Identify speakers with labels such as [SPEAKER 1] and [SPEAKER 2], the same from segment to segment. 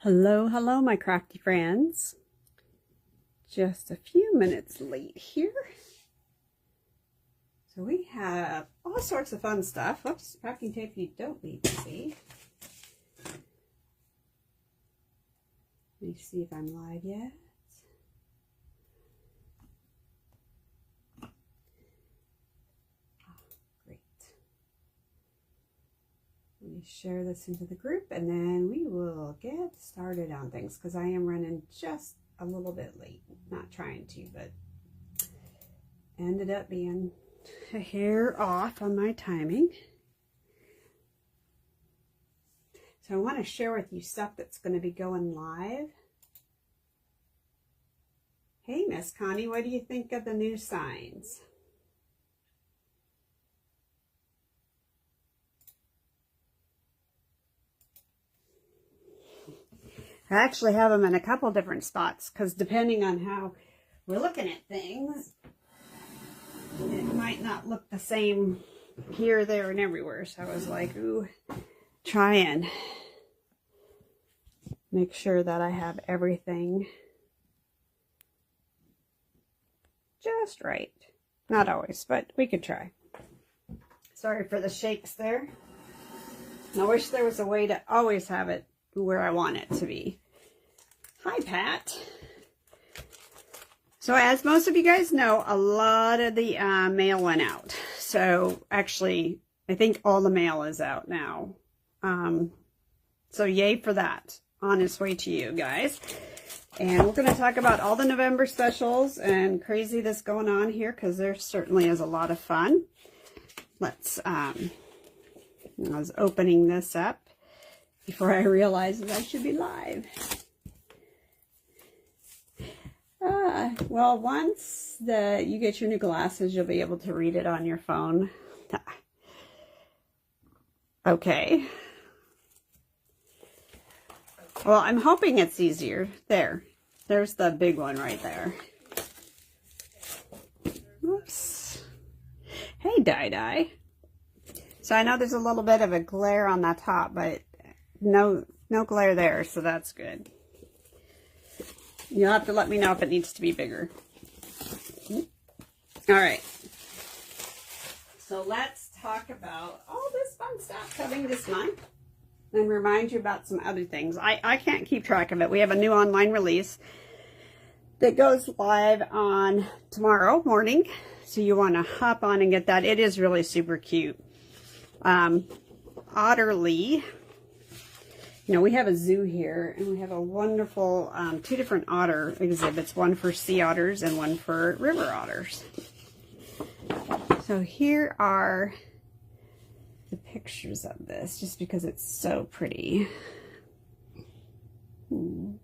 [SPEAKER 1] Hello, hello, my crafty friends. Just a few minutes late here. So we have all sorts of fun stuff. Whoops, packing tape you don't need to see. Let me see if I'm live yet. Let me share this into the group and then we will get started on things because I am running just a little bit late. Not trying to, but ended up being a hair off on my timing. So I want to share with you stuff that's going to be going live. Hey, Miss Connie, what do you think of the new signs? I actually have them in a couple different spots because depending on how we're looking at things, it might not look the same here, there, and everywhere. So I was like, ooh, try and make sure that I have everything just right. Not always, but we could try. Sorry for the shakes there. I wish there was a way to always have it where I want it to be. Hi, Pat. So as most of you guys know, a lot of the mail went out. So actually, I think all the mail is out now. So yay for that. On its way to you guys. And we're going to talk about all the November specials and crazy that's going on here because there certainly is a lot of fun. Let's, I was opening this up before I realized that I should be live. Well, once you get your new glasses, you'll be able to read it on your phone. Okay. Well, I'm hoping it's easier. There's the big one right there. Oops. Hey, Dye. So I know there's a little bit of a glare on the top, but no glare there, so that's good. You'll have to let me know if it needs to be bigger. All right. So let's talk about all this fun stuff coming this month and remind you about some other things. I can't keep track of it. We have a new online release that goes live on tomorrow morning. So you want to hop on and get that. It is really super cute. Otterly. You know, we have a zoo here, and we have a wonderful two different otter exhibits, one for sea otters and one for river otters. So here are the pictures of this, just because it's so pretty. Does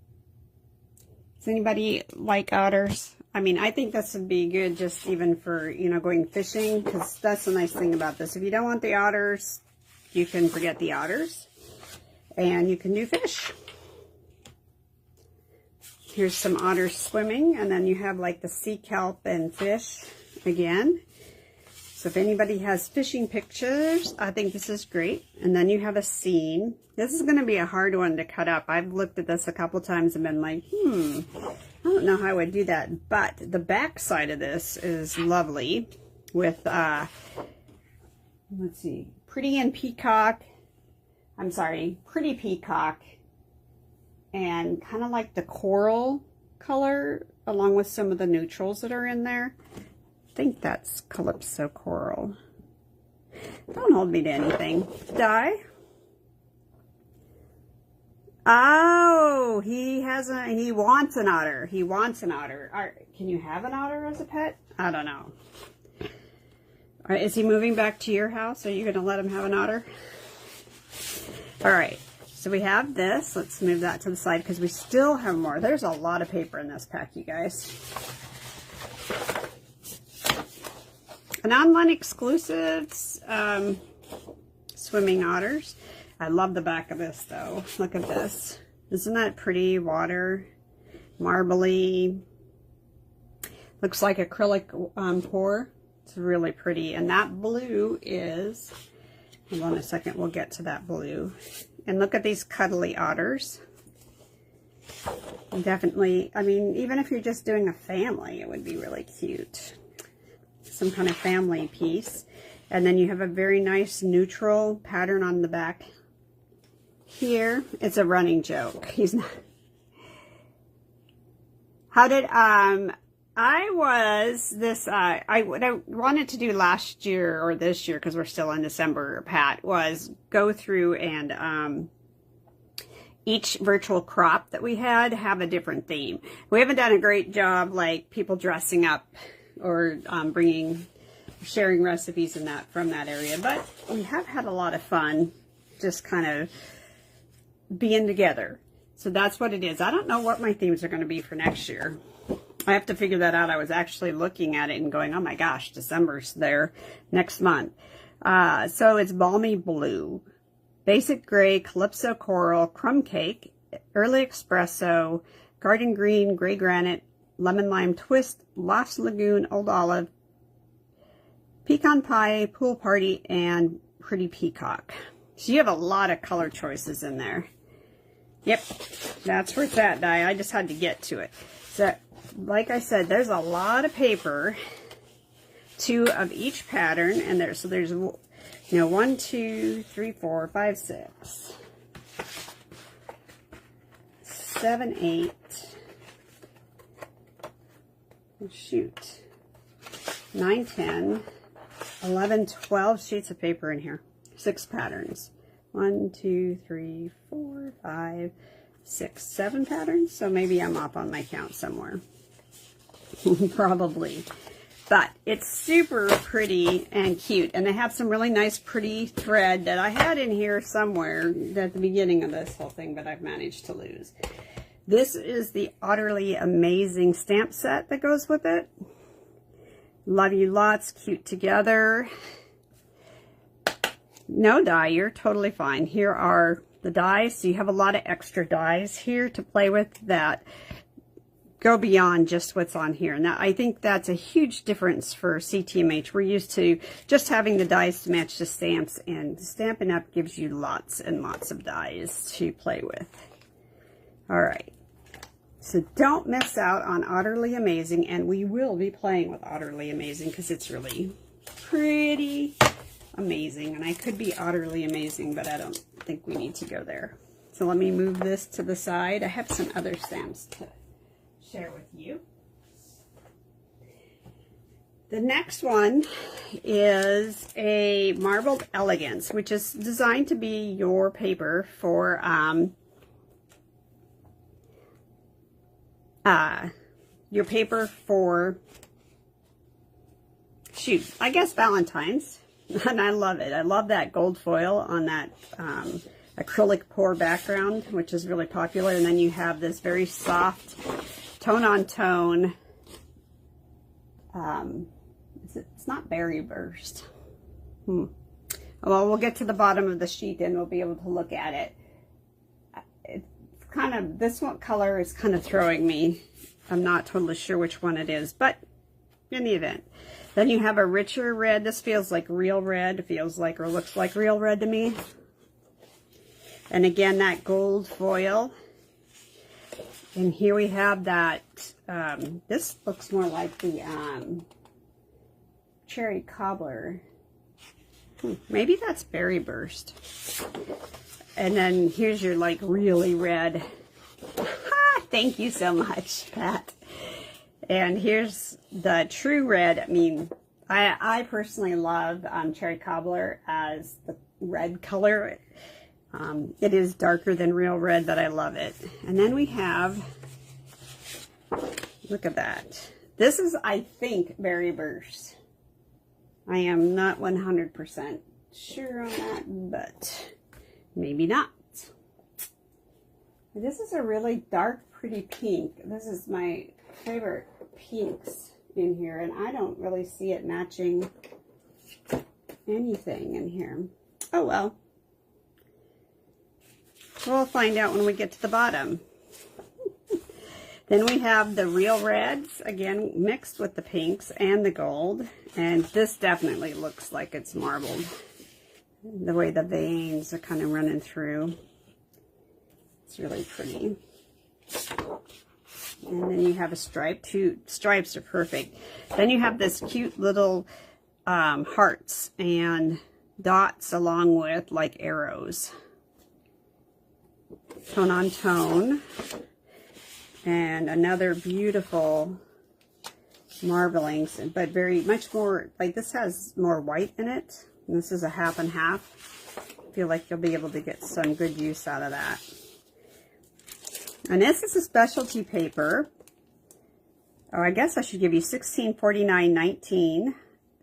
[SPEAKER 1] anybody like otters? I mean, I think this would be good just even for, you know, going fishing, because that's the nice thing about this. If you don't want the otters, you can forget the otters. And you can do fish. Here's some otters swimming, and then you have like the sea kelp and fish again. So if anybody has fishing pictures, I think this is great. And then you have a scene. This is going to be a hard one to cut up. I've looked at this a couple times and been like, I don't know how I would do that. But the back side of this is lovely with, let's see, Pretty Peacock, and kind of like the coral color along with some of the neutrals that are in there. I think that's Calypso Coral. Don't hold me to anything. Dye? Oh, he wants an otter. He wants an otter. Can you have an otter as a pet? I don't know. All right, is he moving back to your house? Are you going to let him have an otter? All right, so we have this. Let's move that to the side because we still have more. There's a lot of paper in this pack, you guys. An online exclusives, swimming otters. I love the back of this though. Look at this. Isn't that pretty? Water, marbly. Looks like acrylic pour. It's really pretty. And that blue is, hold on a second, we'll get to that blue. And look at these cuddly otters. Definitely, I mean, even if you're just doing a family, it would be really cute. Some kind of family piece. And then you have a very nice neutral pattern on the back here. It's a running joke. He's not. How did, I wanted to do last year or this year, because we're still in December, Pat, was go through and, each virtual crop that we had have a different theme. We haven't done a great job, like people dressing up or sharing recipes and that from that area, but we have had a lot of fun just kind of being together. So that's what it is. I don't know what my themes are going to be for next year. I have to figure that out. I was actually looking at it and going, oh my gosh, December's there next month. So it's Balmy Blue, Basic Gray, Calypso Coral, Crumb Cake, Early Espresso, Garden Green, Gray Granite, Lemon Lime Twist, Lost Lagoon, Old Olive, Pecan Pie, Pool Party, and Pretty Peacock. So you have a lot of color choices in there. Yep, that's where it's at, die. I just had to get to it. So, like I said, there's a lot of paper, 2 of each pattern, and there's 1, 2, 3, 4, 5, 6, 7, 8, shoot, 9, 10, 11, 12 sheets of paper in here, 6 patterns. 1, 2, 3, 4, 5, 6, 7 patterns. So maybe I'm off on my count somewhere. Probably. But it's super pretty and cute. And they have some really nice pretty thread that I had in here somewhere at the beginning of this whole thing, but I've managed to lose. This is the Utterly Amazing stamp set that goes with it. Love you lots. Cute together. No die, you're totally fine. Here are the dies. So you have a lot of extra dies here to play with that go beyond just what's on here. Now, I think that's a huge difference for CTMH. We're used to just having the dies to match the stamps, and Stampin' Up gives you lots and lots of dies to play with. All right. So don't miss out on Utterly Amazing, and we will be playing with Utterly Amazing because it's really pretty amazing, and I could be utterly amazing, but I don't think we need to go there. So let me move this to the side. I have some other stamps to share with you. The next one is a Marbled Elegance, which is designed to be your paper for shoot, I guess Valentine's. And I love it. I love that gold foil on that acrylic pour background, which is really popular. And then you have this very soft tone-on-tone. It's not Berry Burst. Well, we'll get to the bottom of the sheet and we'll be able to look at it. It's kind of, this one color is kind of throwing me. I'm not totally sure which one it is, but in the event. Then you have a richer red. This feels like real red. It feels like or looks like real red to me. And again, that gold foil. And here we have that, this looks more like the cherry cobbler. Maybe that's Berry Burst. And then here's your like really red. Thank you so much, Pat. And here's the true red. I mean, I personally love cherry cobbler as the red color. It is darker than real red, but I love it. And then we have, look at that. This is, I think, Berry Burst. I am not 100% sure on that, but maybe not. This is a really dark, pretty pink. This is my favorite pinks in here, and I don't really see it matching anything in here. Oh well. We'll find out when we get to the bottom. Then we have the real reds, again, mixed with the pinks and the gold. And this definitely looks like it's marbled. The way the veins are kind of running through. It's really pretty. And then you have a stripe. 2 stripes are perfect. Then you have this cute little hearts and dots along with like arrows. Tone on tone. And another beautiful marbling, but very much more, like this has more white in it. And this is a half and half. I feel like you'll be able to get some good use out of that. And this is a specialty paper. Oh, I guess I should give you $16.49.19.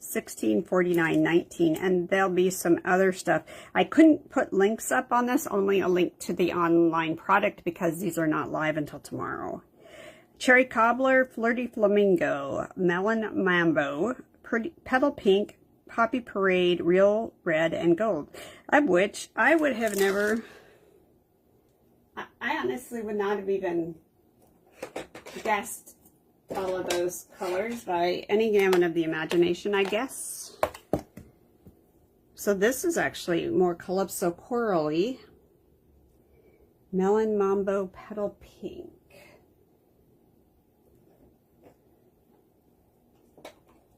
[SPEAKER 1] $16.49.19, and there'll be some other stuff. I couldn't put links up on this, only a link to the online product because these are not live until tomorrow. Cherry Cobbler, Flirty Flamingo, Melon Mambo, Petal Pink, Poppy Parade, Real Red, and Gold. Of which I would have never, I honestly would not have even guessed all of those colors by any gamut of the imagination, I guess. So this is actually more Calypso Corally. Melon Mambo Petal Pink.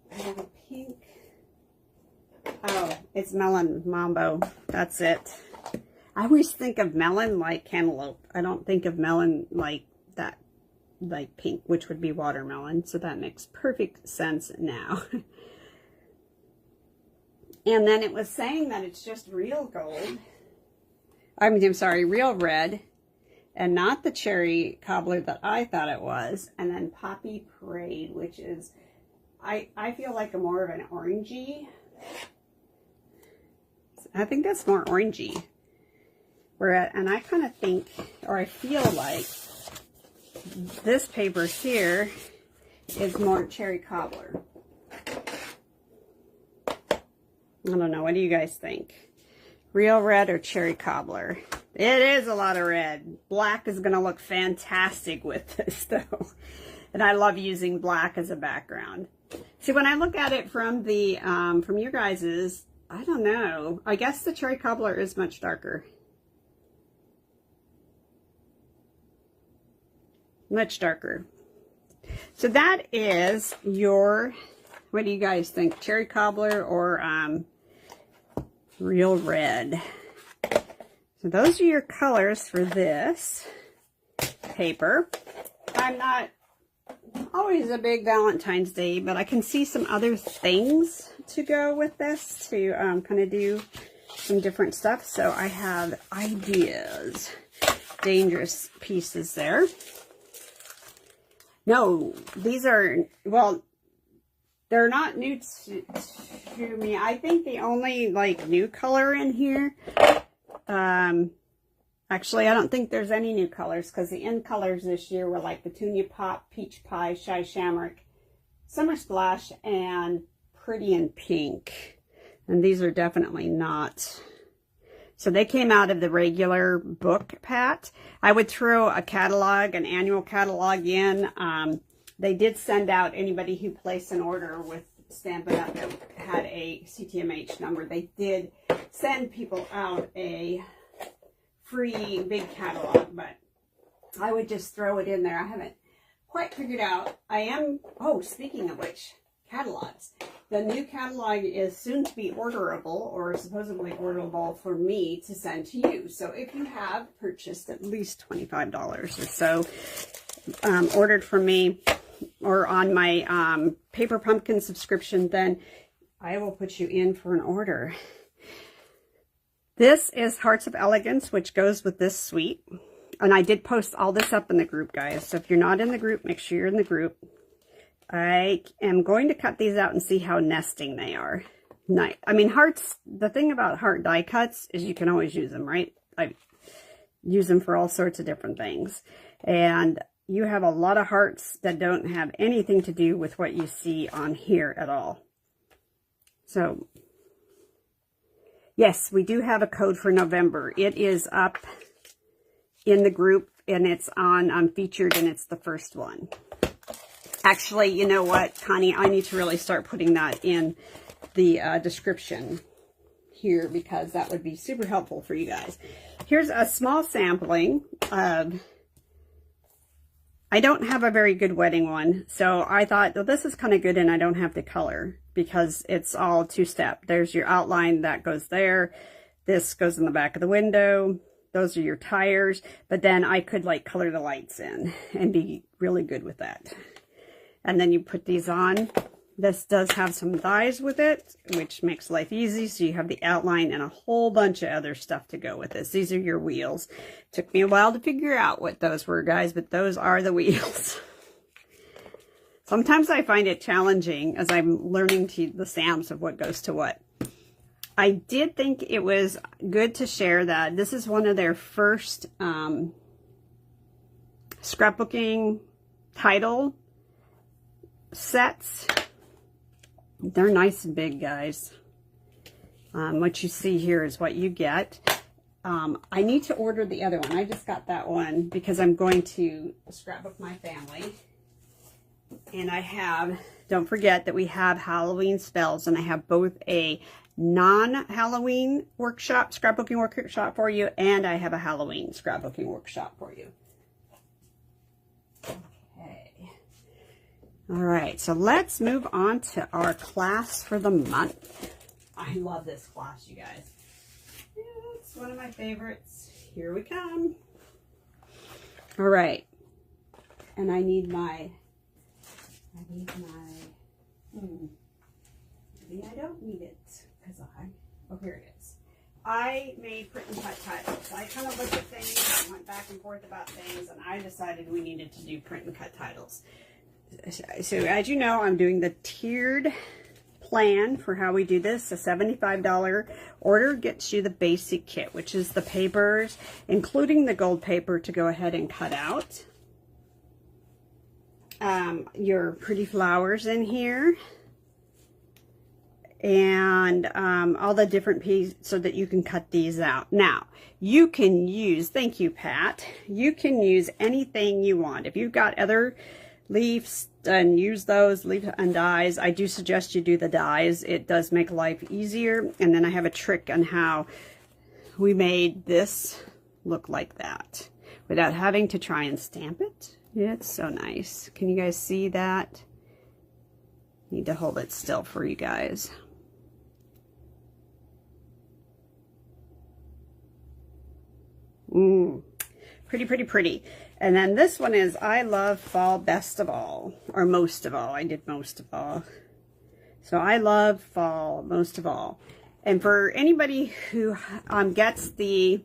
[SPEAKER 1] Petal Pink. Oh, it's Melon Mambo. That's it. I always think of melon like cantaloupe. I don't think of melon like that, like pink, which would be watermelon. So that makes perfect sense now. And then it was saying that it's just real gold. I'm sorry, real red. And not the cherry cobbler that I thought it was. And then Poppy Parade, which is, I feel like a more of an orangey. I think that's more orangey. And I kind of think, or I feel like, this paper here is more cherry cobbler. I don't know. What do you guys think? Real red or cherry cobbler? It is a lot of red. Black is going to look fantastic with this, though. And I love using black as a background. See, when I look at it from the from your guys's, I don't know. I guess the cherry cobbler is much darker. Much darker. So that is your, what do you guys think? Cherry cobbler or real red? So those are your colors for this paper. I'm not always a big Valentine's Day, but I can see some other things to go with this to kind of do some different stuff. So I have ideas. Dangerous pieces there. No, these are, well, they're not new to me. I think the only, like, new color in here, actually, I don't think there's any new colors, because the end colors this year were, like, Petunia Pop, Peach Pie, Shy Shamrock, Summer Splash, and Pretty in Pink. And these are definitely not. So they came out of the regular book, Pat. I would throw a catalog, an annual catalog in. They did send out anybody who placed an order with Stampin Up that had a CTMH number. They did send people out a free big catalog, but I would just throw it in there. I haven't quite figured out. Oh, speaking of which, catalogs. The new catalog is soon to be orderable, or supposedly orderable for me to send to you. So if you have purchased at least $25 or so, ordered from me or on my Paper Pumpkin subscription, then I will put you in for an order. This is Hearts of Elegance, which goes with this suite. And I did post all this up in the group, guys. So if you're not in the group, make sure you're in the group. I am going to cut these out and see how nesting they are. Nice. I mean, hearts, the thing about heart die cuts is you can always use them, right? I use them for all sorts of different things. And you have a lot of hearts that don't have anything to do with what you see on here at all. So, yes, we do have a code for November. It is up in the group, and it's on featured, and it's the first one. Actually, you know what, Connie? I need to really start putting that in the description here, because that would be super helpful for you guys. Here's a small sampling of I don't have a very good wedding one, so I thought, well, this is kind of good and I don't have to color because it's all two-step. There's your outline that goes there. This goes in the back of the window. Those are your tires, but then I could like color the lights in and be really good with that. And then you put these on. This does have some dies with it, which makes life easy. So you have the outline and a whole bunch of other stuff to go with this. These are your wheels. Took me a while to figure out what those were, guys, but those are the wheels. Sometimes I find it challenging as I'm learning the stamps of what goes to what. I did think it was good to share that this is one of their first scrapbooking title sets. They're nice and big, guys. What you see here is what you get. I need to order the other one. I just got that one because I'm going to scrapbook my family. And I have, don't forget that we have Halloween spells, and I have both a non-Halloween workshop, scrapbooking workshop for you, and I have a Halloween scrapbooking workshop for you. All right, so let's move on to our class for the month. I love this class, you guys. Yeah, it's one of my favorites. Here we come. All right, and I need my, maybe I don't need it, because oh, here it is. I made print and cut titles. I kind of looked at things, I went back and forth about things, and I decided we needed to do print and cut titles. So as you know, I'm doing the tiered plan for how we do this. A $75 order gets you the basic kit, which is the papers, including the gold paper to go ahead and cut out. Your pretty flowers in here. And all the different pieces so that you can cut these out. Now, you can use, thank you, Pat, you can use anything you want. If you've got other leaves, and use those, leaf and dies. I do suggest you do the dies. It does make life easier. And then I have a trick on how we made this look like that without having to try and stamp it. It's so nice. Can you guys see that? Need to hold it still for you guys. Pretty, pretty, pretty. And then this one is I love fall best of all, or most of all. I did most of all. So I love fall most of all. And for anybody who gets the,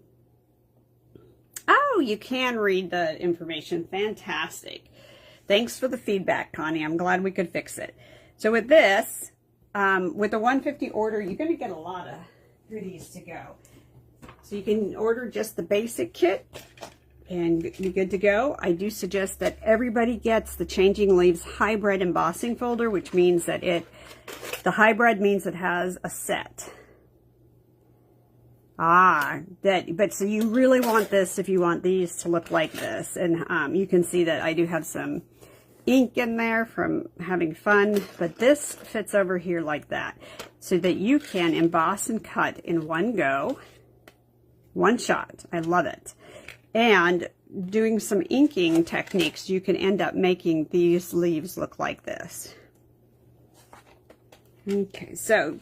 [SPEAKER 1] oh, you can read the information. Fantastic. Thanks for the feedback, Connie. I'm glad we could fix it. So with this, with the 150 order, you're going to get a lot of goodies to go. So you can order just the basic kit and be good to go. I do suggest that everybody gets the Changing Leaves Hybrid Embossing Folder, which means that the hybrid means it has a set. But so you really want this if you want these to look like this. And you can see that I do have some ink in there from having fun, but this fits over here like that so that you can emboss and cut in one go, one shot. I love it. And doing some inking techniques, you can end up making these leaves look like this. Okay, so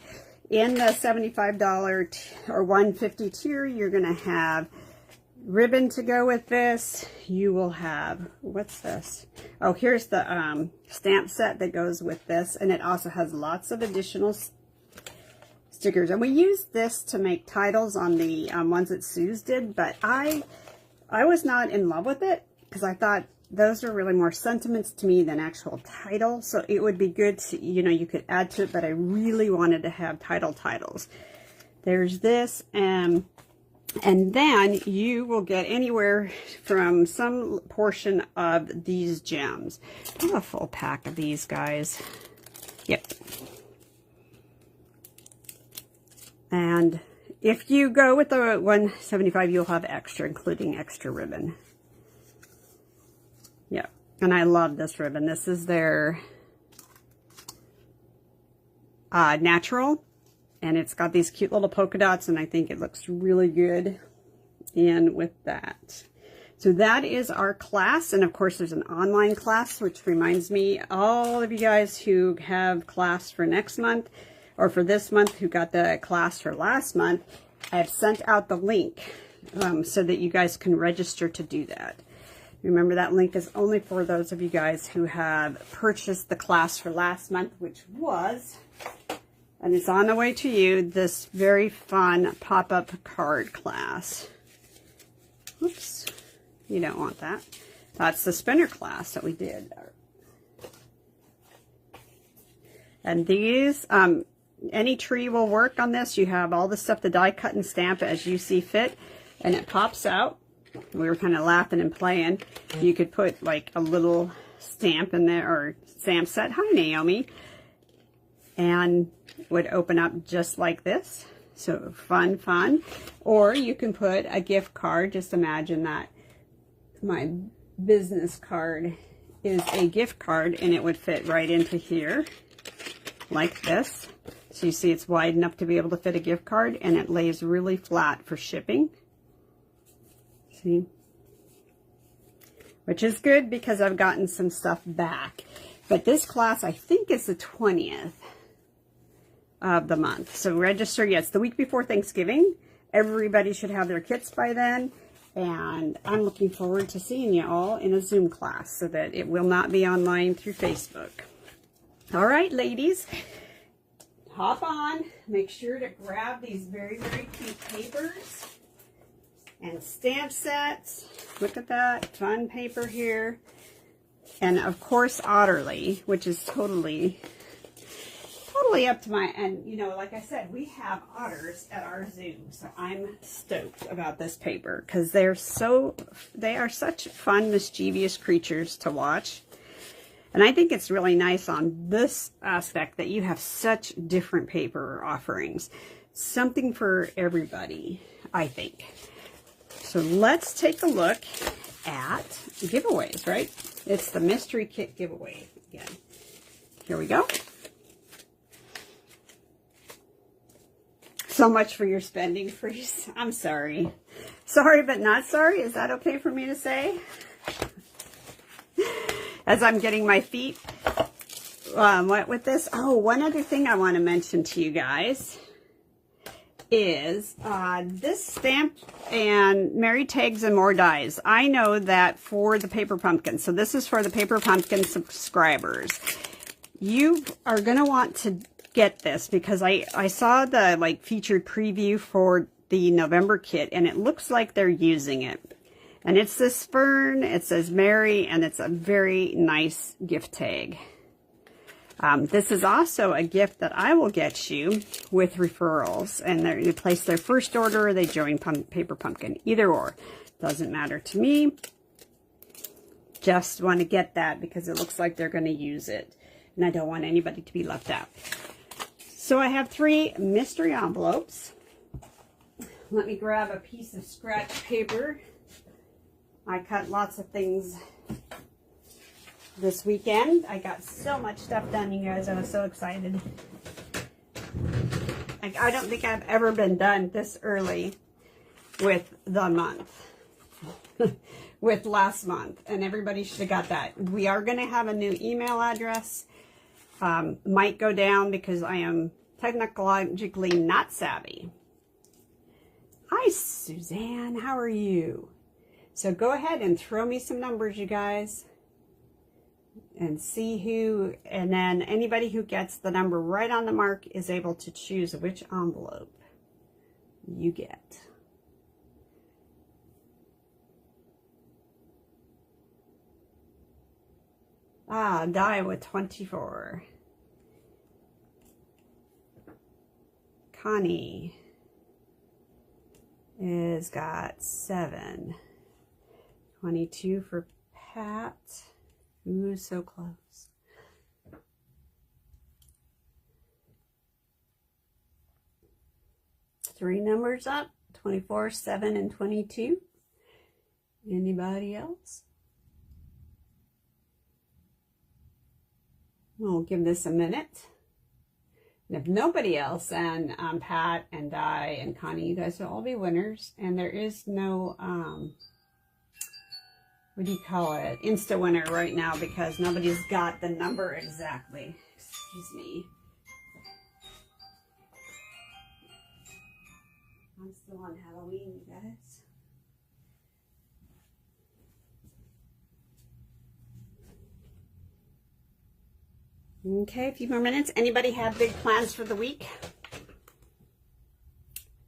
[SPEAKER 1] in the $75 or $150 tier, you're going to have ribbon to go with this. You will have, what's this? Oh, here's the stamp set that goes with this, and it also has lots of additional stickers. And we used this to make titles on the ones that Sue's did, but I was not in love with it because I thought those are really more sentiments to me than actual title. So it would be good to, you know, you could add to it, but I really wanted to have titles. There's this, and then you will get anywhere from some portion of these gems. I have a full pack of these, guys. Yep. And if you go with the $175, you'll have extra, including extra ribbon. Yeah, and I love this ribbon. This is their natural, and it's got these cute little polka dots, and I think it looks really good in with that. So that is our class. And of course, there's an online class, which reminds me, all of you guys who have class for next month or for this month, who got the class for last month, I have sent out the link so that you guys can register to do that. Remember, that link is only for those of you guys who have purchased the class for last month, which was, and it's on the way to you, this very fun pop-up card class. Oops, you don't want that. That's the spinner class that we did. And these, any tree will work on this. You have all the stuff to die, cut, and stamp as you see fit, and it pops out. We were kind of laughing and playing. You could put like a little stamp in there, or stamp set. Hi, Naomi. And would open up just like this. So fun, fun. Or you can put a gift card. Just imagine that my business card is a gift card, and it would fit right into here like this. So you see it's wide enough to be able to fit a gift card, and it lays really flat for shipping. See? Which is good because I've gotten some stuff back. But this class, I think, is the 20th of the month. So register, yes, the week before Thanksgiving. Everybody should have their kits by then. And I'm looking forward to seeing you all in a Zoom class so that it will not be online through Facebook. All right, ladies, hop on. Make sure to grab these very, very cute papers and stamp sets. Look at that fun paper here. And of course, Otterly, which is totally up to my, and you know, like I said, we have otters at our zoo, so I'm stoked about this paper because they are such fun, mischievous creatures to watch. And I think it's really nice on this aspect that you have such different paper offerings. Something for everybody, I think. So let's take a look at giveaways, right? It's the mystery kit giveaway again. Here we go. So much for your spending freeze. I'm sorry. Sorry, but not sorry. Is that okay for me to say? As I'm getting my feet wet with this. Oh, one other thing I want to mention to you guys is this stamp and Mary Tags and More Dies. I know that for the Paper Pumpkin. So this is for the Paper Pumpkin subscribers. You are going to want to get this because I saw the like featured preview for the November kit, and it looks like they're using it. And it's this fern, it says Mary, and it's a very nice gift tag. This is also a gift that I will get you with referrals, and they place their first order or they join Paper Pumpkin. Either or, doesn't matter to me. Just want to get that because it looks like they're going to use it, and I don't want anybody to be left out. So I have 3 mystery envelopes. Let me grab a piece of scratch paper. I cut lots of things this weekend. I got so much stuff done, you guys. I was so excited. I don't think I've ever been done this early with the month. With last month. And everybody should have got that. We are going to have a new email address. Might go down because I am technologically not savvy. Hi, Suzanne. How are you? So go ahead and throw me some numbers, you guys, and see who, and then anybody who gets the number right on the mark is able to choose which envelope you get. Ah, die with 24. Connie is got 7. 22 for Pat. Ooh, so close. Three numbers up, 24, 7, and 22. Anybody else? We'll give this a minute. And if nobody else, then Pat and Di and Connie, you guys will all be winners. And there is no what do you call it, Insta winner right now because nobody's got the number exactly. Excuse me. I'm still on Halloween, you guys. Okay, a few more minutes. Anybody have big plans for the week?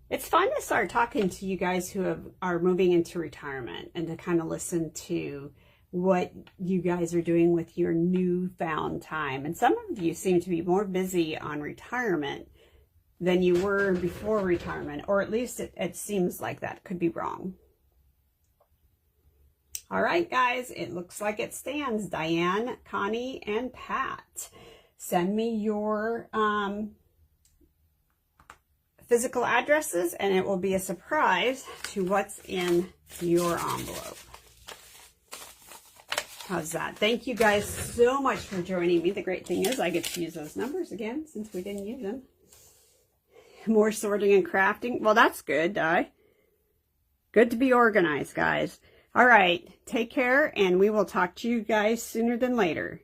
[SPEAKER 1] It's fun to start talking to you guys who are moving into retirement and to kind of listen to what you guys are doing with your newfound time. And some of you seem to be more busy on retirement than you were before retirement, or at least it seems like that. Could be wrong. All right, guys, it looks like it stands. Diane, Connie, and Pat. Send me your physical addresses, and it will be a surprise to what's in your envelope. How's that? Thank you guys so much for joining me. The great thing is I get to use those numbers again since we didn't use them. More sorting and crafting. Well, that's good, Di. Good to be organized, guys. All right, take care, and we will talk to you guys sooner than later.